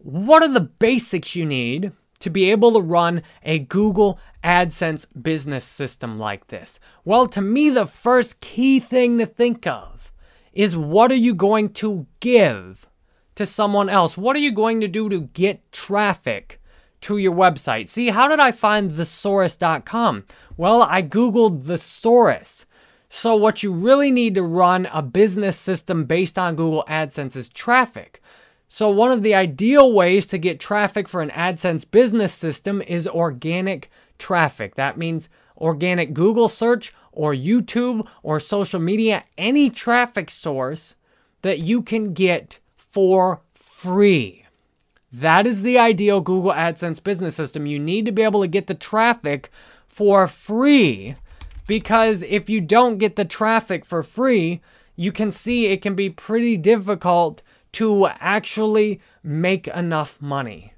what are the basics you need to be able to run a Google AdSense business system like this? Well, to me, the first key thing to think of is, what are you going to give to someone else? What are you going to do to get traffic to your website? See, how did I find thesaurus.com? Well, I Googled thesaurus. So what you really need to run a business system based on Google AdSense is traffic. So one of the ideal ways to get traffic for an AdSense business system is organic traffic. That means organic Google search or YouTube or social media, any traffic source that you can get for free. That is the ideal Google AdSense business system. You need to be able to get the traffic for free, because if you don't get the traffic for free, you can see it can be pretty difficult to actually make enough money.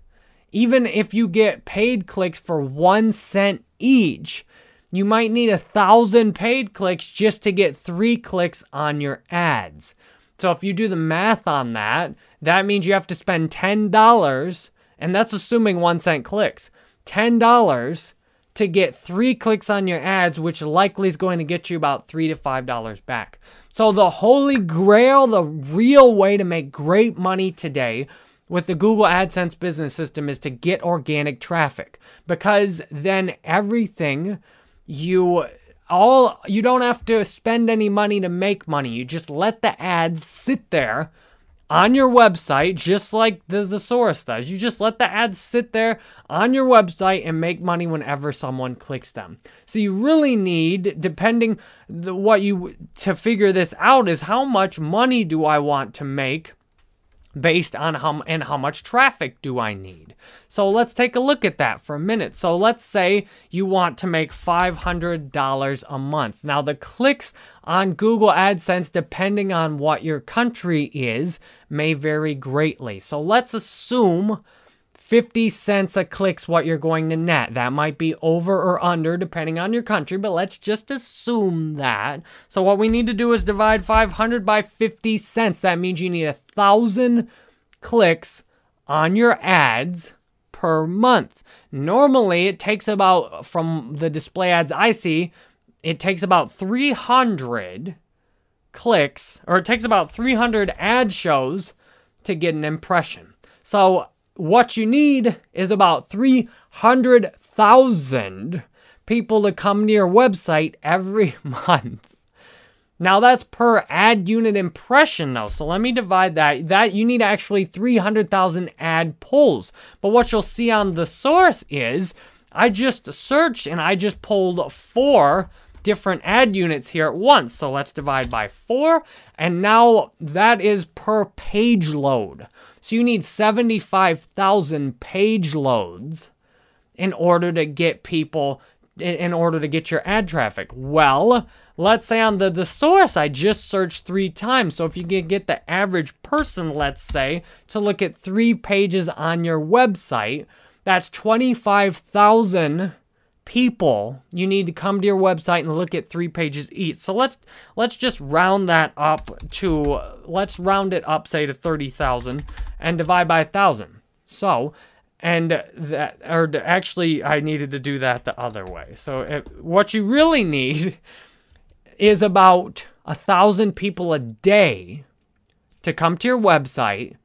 Even if you get paid clicks for 1 cent each, you might need 1,000 paid clicks just to get 3 clicks on your ads. So if you do the math on that, that means you have to spend $10, and that's assuming 1 cent clicks, $10 to get 3 clicks on your ads, which likely is going to get you about $3 to $5 back. So the holy grail, the real way to make great money today with the Google AdSense business system is to get organic traffic, because then everything you don't have to spend any money to make money. You just let the ads sit there on your website, just like the thesaurus does. You just let the ads sit there on your website and make money whenever someone clicks them. So you really need, depending to figure this out, is how much money do I want to make based on how much traffic do I need. So let's take a look at that for a minute. So let's say you want to make $500 a month. Now the clicks on Google AdSense, depending on what your country is, may vary greatly. So let's assume 50 cents a click's what you're going to net. That might be over or under depending on your country, but let's just assume that. So what we need to do is divide 500 by 50 cents. That means you need 1,000 clicks on your ads per month. Normally, it takes about, from the display ads I see, it takes about 300 clicks, or it takes about 300 ad shows to get an impression. So what you need is about 300,000 people to come to your website every month. Now that's per ad unit impression though. So let me divide that. You need actually 300,000 ad pulls. But what you'll see on the source is I just searched and I just pulled 4 different ad units here at once. So let's divide by 4. And now that is per page load. So you need 75,000 page loads in order to get people, in order to get your ad traffic. Well, let's say on the source, I just searched 3 times. So if you can get the average person, let's say, to look at 3 pages on your website, that's 25,000 people you need to come to your website and look at 3 pages each. So let's just round that up to, let's round it up, say, to 30,000 and divide by 1,000. So, and that, or actually I needed to do that the other way. So what you really need is about 1,000 people a day to come to your website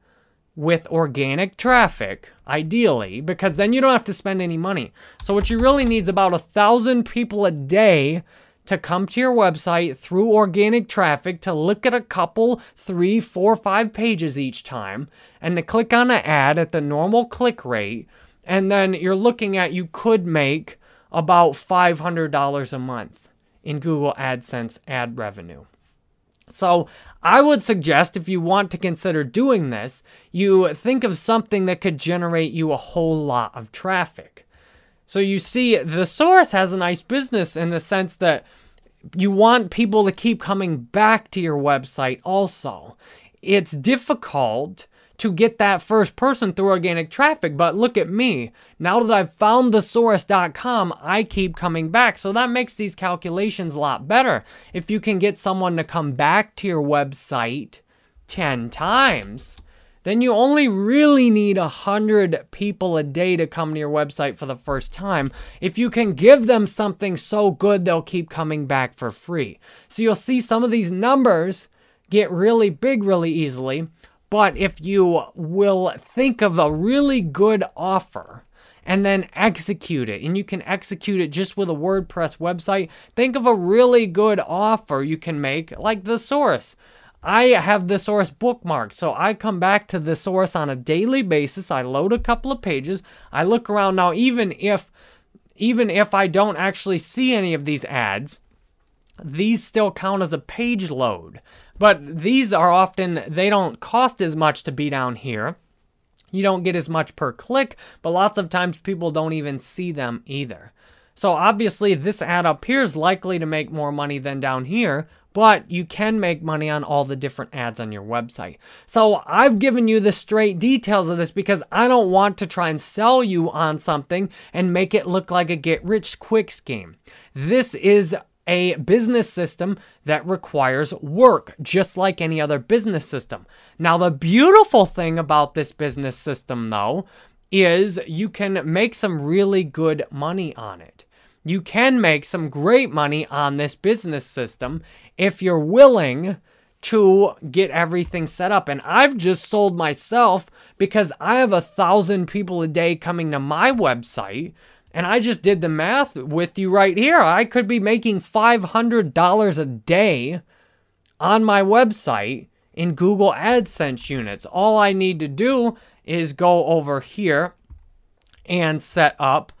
with organic traffic, ideally, because then you don't have to spend any money. So what you really need is about 1,000 people a day to come to your website through organic traffic to look at a couple, 3, 4, 5 pages each time, and to click on an ad at the normal click rate. And then you're looking at, you could make about $500 a month in Google AdSense ad revenue. So I would suggest, if you want to consider doing this, you think of something that could generate you a whole lot of traffic. So you see, the source has a nice business in the sense that you want people to keep coming back to your website also. It's difficult to get that first person through organic traffic, but look at me. Now that I've found thesaurus.com, I keep coming back. So that makes these calculations a lot better. If you can get someone to come back to your website 10 times, then you only really need 100 people a day to come to your website for the first time. If you can give them something so good, they'll keep coming back for free. So you'll see some of these numbers get really big really easily, but if you will think of a really good offer and then execute it, and you can execute it just with a WordPress website, think of a really good offer you can make, like the source. I have the source bookmarked, so I come back to the source on a daily basis. I load a couple of pages. I look around now, even if I don't actually see any of these ads, these still count as a page load. But these are often, they don't cost as much to be down here. You don't get as much per click, but lots of times people don't even see them either. So obviously this ad up here is likely to make more money than down here, but you can make money on all the different ads on your website. So I've given you the straight details of this because I don't want to try and sell you on something and make it look like a get-rich-quick scheme. This is a business system that requires work, just like any other business system. Now, the beautiful thing about this business system, though, is you can make some really good money on it. You can make some great money on this business system if you're willing to get everything set up. And I've just sold myself because I have 1,000 people a day coming to my website. And I just did the math with you right here. I could be making $500 a day on my website in Google AdSense units. All I need to do is go over here and set up,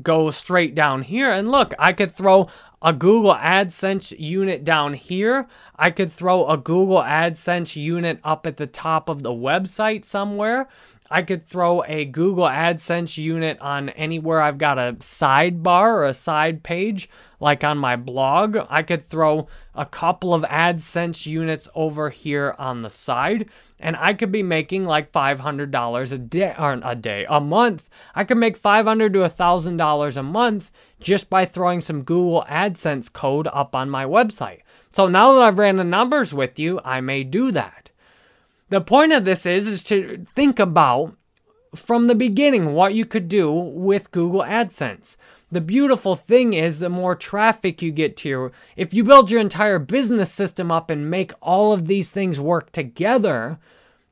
go straight down here, and look, I could throw a Google AdSense unit down here. I could throw a Google AdSense unit up at the top of the website somewhere. I could throw a Google AdSense unit on anywhere I've got a sidebar or a side page, like on my blog. I could throw a couple of AdSense units over here on the side, and I could be making like $500 a month. I could make $500 to $1,000 a month just by throwing some Google AdSense code up on my website. So now that I've ran the numbers with you, I may do that. The point of this is to think about from the beginning what you could do with Google AdSense. The beautiful thing is the more traffic you get to your, if you build your entire business system up and make all of these things work together,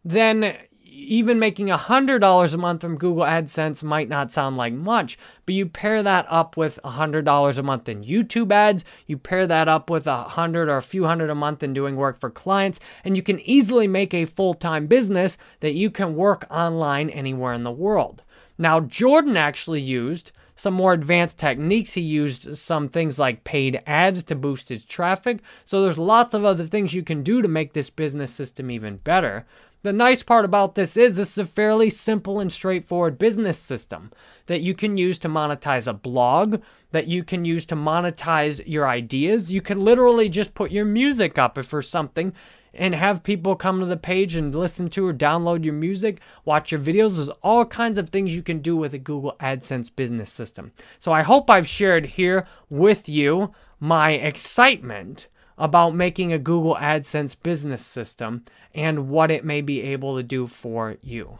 then even making $100 a month from Google AdSense might not sound like much, but you pair that up with $100 a month in YouTube ads, you pair that up with $100 or a few hundred a month in doing work for clients, and you can easily make a full-time business that you can work online anywhere in the world. Now, Jordan actually used some more advanced techniques. He used some things like paid ads to boost his traffic. So there's lots of other things you can do to make this business system even better. The nice part about this is a fairly simple and straightforward business system that you can use to monetize a blog, that you can use to monetize your ideas. You can literally just put your music up for something and have people come to the page and listen to or download your music, watch your videos. There's all kinds of things you can do with a Google AdSense business system. So I hope I've shared here with you my excitement about making a Google AdSense business system and what it may be able to do for you.